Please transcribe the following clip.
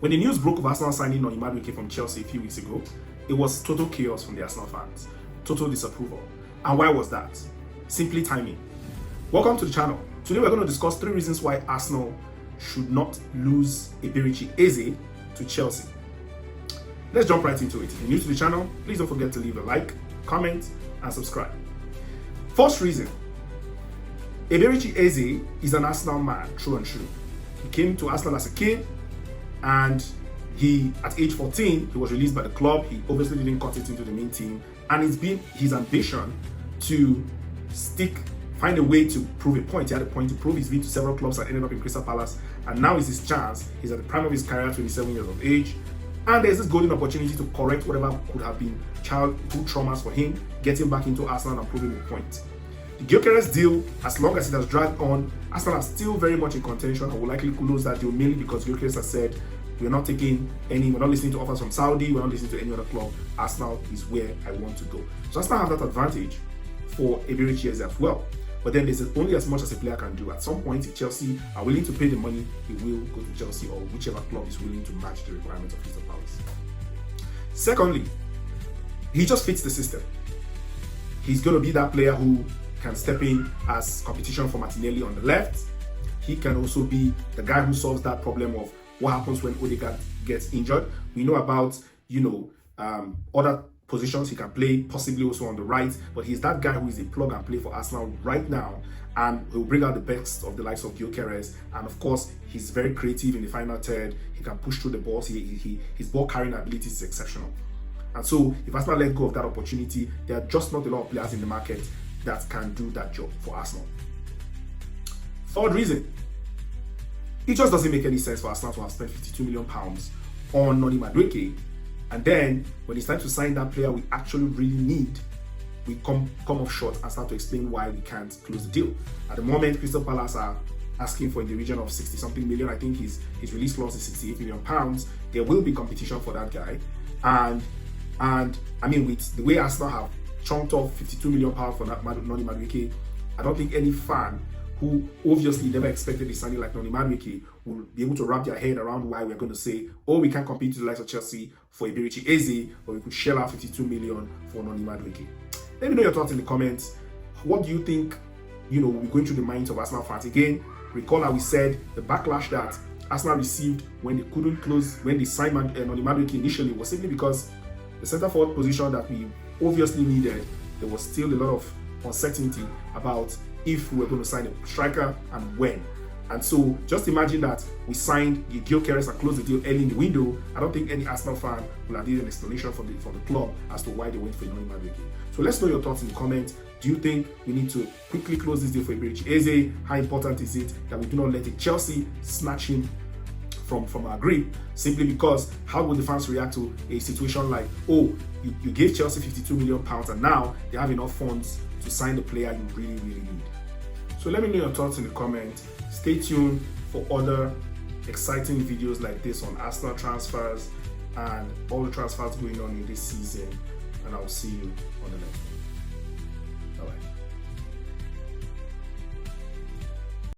When the news broke of Arsenal signing on Madueke from Chelsea a few weeks ago, it was total chaos from the Arsenal fans, total disapproval. And why was that? Simply timing. Welcome to the channel. Today we're going to discuss 3 reasons why Arsenal should not lose Eberechi Eze to Chelsea. Let's jump right into it. If you're new to the channel, please don't forget to leave a like, comment, and subscribe. First reason, Eberechi Eze is an Arsenal man, true and true. He came to Arsenal as a kid, and at age 14, he was released by the club. He obviously didn't cut it into the main team, and it's been his ambition to find a way to prove a point. He had a point to prove. He's been to several clubs and ended up in Crystal Palace, and now is his chance. He's at the prime of his career, 27 years of age, and there's this golden opportunity to correct whatever could have been childhood traumas for him, getting back into Arsenal and proving a point. The Gyökeres deal, as long as it has dragged on, Arsenal are still very much in contention and will likely close that deal, mainly because Gyökeres has said, we're not listening to offers from Saudi, we're not listening to any other club. Arsenal is where I want to go. So Arsenal have that advantage for Eberechi Eze as well. But then there's only as much as a player can do. At some point, if Chelsea are willing to pay the money, he will go to Chelsea or whichever club is willing to match the requirements of Crystal Palace. Secondly, he just fits the system. He's going to be that player who can step in as competition for Martinelli on the left. He can also be the guy who solves that problem of what happens when Odegaard gets injured. We know about, other positions he can play, possibly also on the right, but he's that guy who is a plug and play for Arsenal right now, and he'll bring out the best of the likes of Gyökeres. And of course, he's very creative in the final third. He can push through the balls. His ball carrying ability is exceptional. And so if Arsenal let go of that opportunity, there are just not a lot of players in the market that can do that job for Arsenal. Third reason, it just doesn't make any sense for Arsenal to have spent £52 million on Madueke, and then when it's time to sign that player we actually really need, we come off short and start to explain why we can't close the deal. At the moment, Crystal Palace are asking for in the region of 60-something million. I think his release clause is £68 million. There will be competition for that guy, and I mean, with the way Arsenal have chunked off £52 million for Madueke, I don't think any fan who obviously never expected a signing like Madueke will be able to wrap their head around why we're going to say, oh, we can't compete with the likes of Chelsea for Eberechi Eze, or we could shell out £52 million for Madueke. Let me know your thoughts in the comments. What do you think, we're going through the minds of Arsenal fans? Again, recall how we said the backlash that Arsenal received when they signed Madueke initially was simply because the centre forward position that we obviously needed, there was still a lot of uncertainty about if we were going to sign a striker and when. And so just imagine that we signed Gyökeres and closed the deal early in the window. I don't think any Arsenal fan will have needed an explanation from the club as to why they went for Madueke. So let's know your thoughts in the comments. Do you think we need to quickly close this deal for Eberechi Eze? How important is it that we do not let Chelsea snatch him from our grip, simply because how would the fans react to a situation like, oh, you gave Chelsea £52 million and now they have enough funds to sign the player you really, really need? So let me know your thoughts in the comments. Stay tuned for other exciting videos like this on Arsenal transfers and all the transfers going on in this season, and I'll see you on the next one.